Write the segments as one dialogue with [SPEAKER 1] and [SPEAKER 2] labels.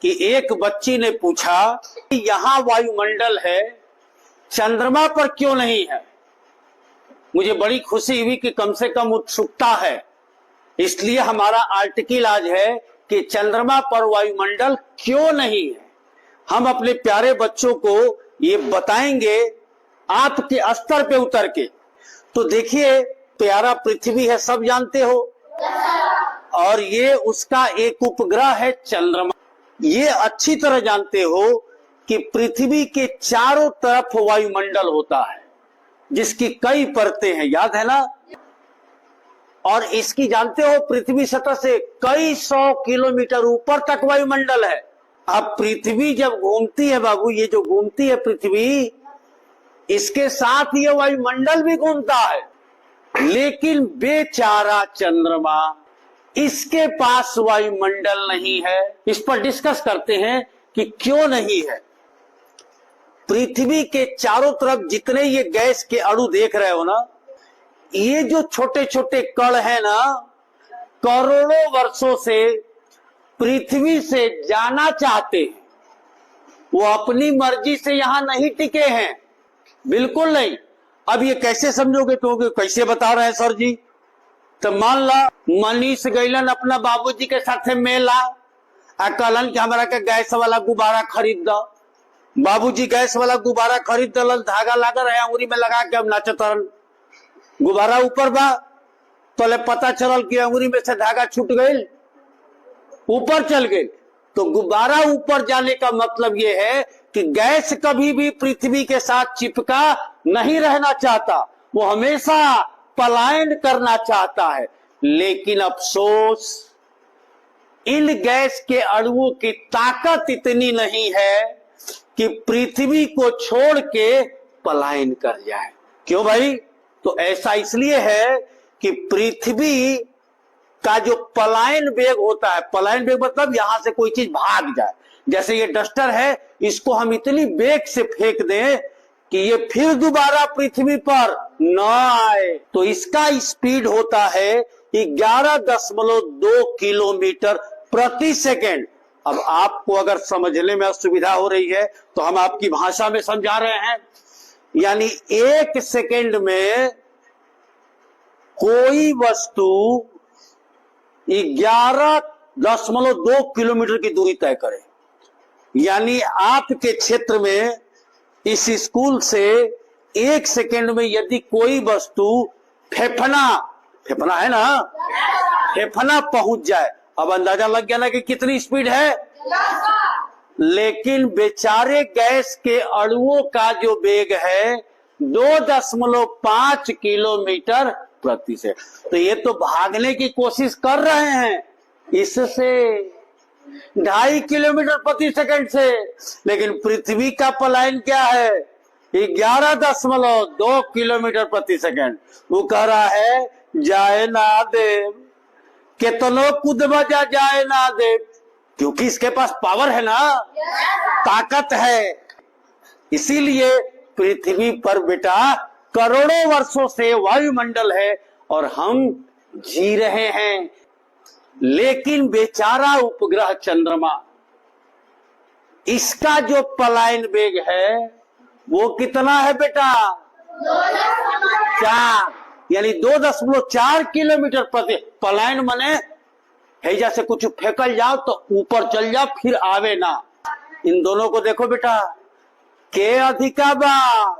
[SPEAKER 1] कि एक बच्ची ने पूछा कि यहाँ वायुमंडल है, चंद्रमा पर क्यों नहीं है। मुझे बड़ी खुशी हुई कि कम से कम उत्सुकता है, इसलिए हमारा आर्टिकल आज है कि चंद्रमा पर वायुमंडल क्यों नहीं है। हम अपने प्यारे बच्चों को ये बताएंगे आपके स्तर पे उतर के। तो देखिए, प्यारा पृथ्वी है, सब जानते हो, और ये उसका एक उपग्रह है चंद्रमा। ये अच्छी तरह जानते हो कि पृथ्वी के चारों तरफ वायुमंडल होता है, जिसकी कई परतें हैं, याद है ना। और इसकी जानते हो पृथ्वी सतह से कई 100 किलोमीटर ऊपर तक वायुमंडल है। अब पृथ्वी जब घूमती है बाबू, ये जो घूमती है पृथ्वी, इसके साथ ये वायुमंडल भी घूमता है, लेकिन बेचारा चंद्रमा, इसके पास वायुमंडल नहीं है। इस पर डिस्कस करते हैं कि क्यों नहीं है। पृथ्वी के चारों तरफ जितने ये गैस के अणु देख रहे हो ना, ये जो छोटे छोटे कण हैं ना, करोड़ों वर्षों से पृथ्वी से जाना चाहते हैं। वो अपनी मर्जी से यहां नहीं टिके हैं, बिल्कुल नहीं। अब ये कैसे समझोगे, तो कैसे बता रहे हैं सर जी। तो मान ला मनीष गैलन अपना बाबूजी के साथ मेला, कहलन कि हमारा के गैस वाला गुब्बारा खरीद दो। बाबूजी गैस वाला गुब्बारा खरीद दलन, धागा लगा रहे अंगुरी में लगा के अब नाचतरन। गुब्बारा ऊपर बा, तो पता चलल कि अंगुरी में से धागा छूट गई, ऊपर चल गई। तो गुब्बारा ऊपर जाने का मतलब यह है कि गैस कभी भी पृथ्वी के साथ चिपका नहीं रहना चाहता, वो हमेशा पलायन करना चाहता है। लेकिन अफसोस, इन गैस के अणुओं की ताकत इतनी नहीं है कि पृथ्वी को छोड़ के पलायन कर जाए। क्यों भाई? तो ऐसा इसलिए है कि पृथ्वी का जो पलायन वेग होता है, पलायन वेग मतलब यहां से कोई चीज भाग जाए। जैसे ये डस्टर है, इसको हम इतनी वेग से फेंक दें कि ये फिर दोबारा पृथ्वी पर न आए, तो इसका स्पीड होता है 11.2 किलोमीटर प्रति सेकेंड। अब आपको अगर समझने में असुविधा हो रही है तो हम आपकी भाषा में समझा रहे हैं। यानी एक सेकेंड में कोई वस्तु 11.2 किलोमीटर की दूरी तय करे। यानी आपके क्षेत्र में इस स्कूल से एक सेकेंड में यदि कोई वस्तु फेफना है ना, फेफना पहुंच जाए, अब अंदाजा लग गया ना कि कितनी स्पीड है। लेकिन बेचारे गैस के अणुओं का जो वेग है 2.5 किलोमीटर प्रति सेकंड। तो ये तो भागने की कोशिश कर रहे हैं इससे 2.5 किलोमीटर प्रति सेकंड से, लेकिन पृथ्वी का पलायन क्या है 11.2 किलोमीटर प्रति सेकंड। वो कह रहा है जाए ना दे, कितनो कूद बजा जाए ना दे, क्योंकि इसके पास पावर है ना, ताकत है। इसीलिए पृथ्वी पर बेटा करोड़ों वर्षों से वायुमंडल है और हम जी रहे हैं। लेकिन बेचारा उपग्रह चंद्रमा, इसका जो पलायन वेग है वो कितना है बेटा 4, यानी 2.4 किलोमीटर प्रति। पलायन मने है जैसे कुछ फेंकल जाओ तो ऊपर चल जाओ फिर आवे ना। इन दोनों को देखो बेटा, के अधिका बा,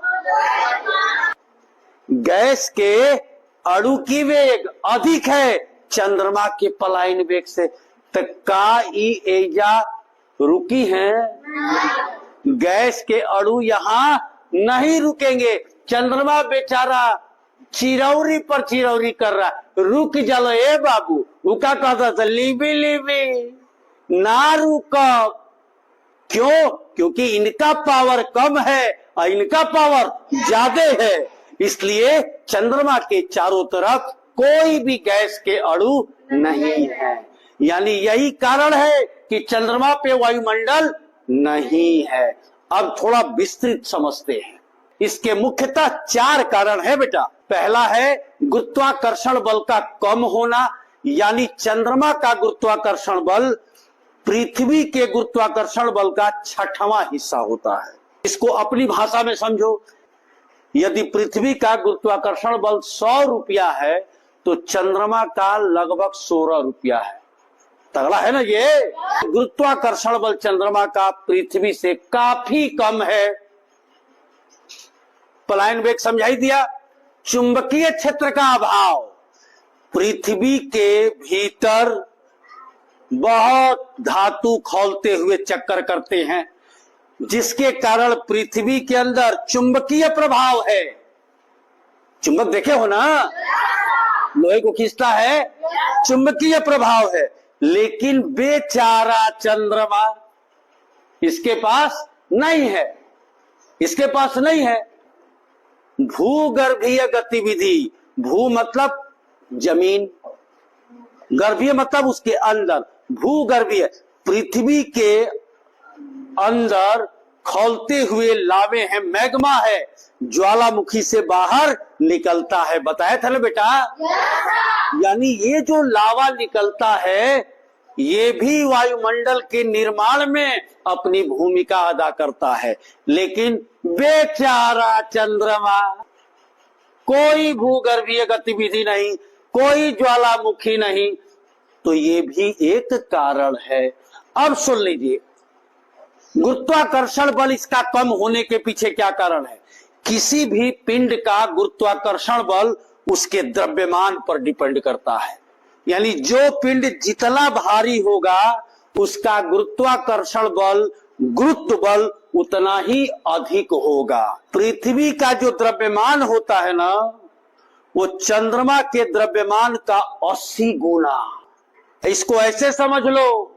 [SPEAKER 1] गैस के अणु की वेग अधिक है चंद्रमा के पलायन वेग से। तो का एजा रुकी है, गैस के अणु यहां नहीं रुकेंगे। चंद्रमा बेचारा चिरौरी पर चिरौरी कर रहा, रुक जालो ए बाबू। वो क्या कहता था, लीबी लीबी ना रुको। क्यों? क्योंकि इनका पावर कम है और इनका पावर ज्यादा है। इसलिए चंद्रमा के चारों तरफ कोई भी गैस के अणु नहीं है। यानी यही कारण है कि चंद्रमा पे वायुमंडल नहीं है। अब थोड़ा विस्तृत समझते हैं। इसके मुख्यतः 4 कारण है बेटा। पहला है गुरुत्वाकर्षण बल का कम होना, यानी चंद्रमा का गुरुत्वाकर्षण बल पृथ्वी के गुरुत्वाकर्षण बल का 6वां हिस्सा होता है। इसको अपनी भाषा में समझो, यदि पृथ्वी का गुरुत्वाकर्षण बल 100 रुपया है तो चंद्रमा का लगभग 16 रुपया है। तगड़ा है ना ये। गुरुत्वाकर्षण बल चंद्रमा का पृथ्वी से काफी कम है। पलायन वेग समझाई दिया। चुंबकीय क्षेत्र का अभाव, पृथ्वी के भीतर बहुत धातु खौलते हुए चक्कर करते हैं, जिसके कारण पृथ्वी के अंदर चुंबकीय प्रभाव है। चुंबक देखे हो ना, लोहे को खींचता है, चुंबकीय प्रभाव है। लेकिन बेचारा चंद्रमा, इसके पास नहीं है, इसके पास नहीं है। भूगर्भीय गतिविधि, भू मतलब जमीन, गर्भीय मतलब उसके अंदर, भूगर्भीय पृथ्वी के अंदर खौलते हुए लावे हैं, मैग्मा है, ज्वालामुखी से बाहर निकलता है। बताया था ना बेटा? यानी ये जो लावा निकलता है ये भी वायुमंडल के निर्माण में अपनी भूमिका अदा करता है। लेकिन बेचारा चंद्रमा, कोई भूगर्भीय गतिविधि नहीं, कोई ज्वालामुखी नहीं, तो ये भी एक कारण है। अब सुन लीजिए, गुरुत्वाकर्षण बल इसका कम होने के पीछे क्या कारण है? किसी भी पिंड का गुरुत्वाकर्षण बल उसके द्रव्यमान पर डिपेंड करता है। यानी जो पिंड जितना भारी होगा उसका गुरुत्वाकर्षण बल, गुरुत्व बल उतना ही अधिक होगा। पृथ्वी का जो द्रव्यमान होता है ना, वो चंद्रमा के द्रव्यमान का 80 गुना। इसको ऐसे समझ लो,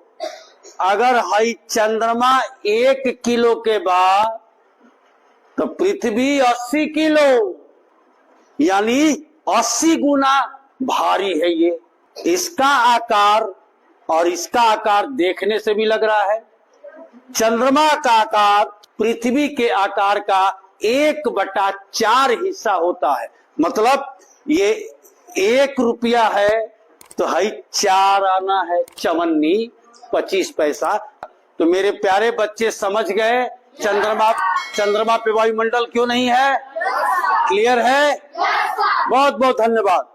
[SPEAKER 1] अगर हई चंद्रमा 1 किलो के बाद तो पृथ्वी 80 किलो, यानी 80 गुना भारी है ये। इसका आकार और इसका आकार देखने से भी लग रहा है। चंद्रमा का आकार पृथ्वी के आकार का 1/4 हिस्सा होता है। मतलब ये 1 रुपया है तो हई 4 आना है, चवन्नी 25 पैसा। तो मेरे प्यारे बच्चे समझ गए चंद्रमा पे वायुमंडल क्यों नहीं है? क्लियर है? बहुत बहुत धन्यवाद।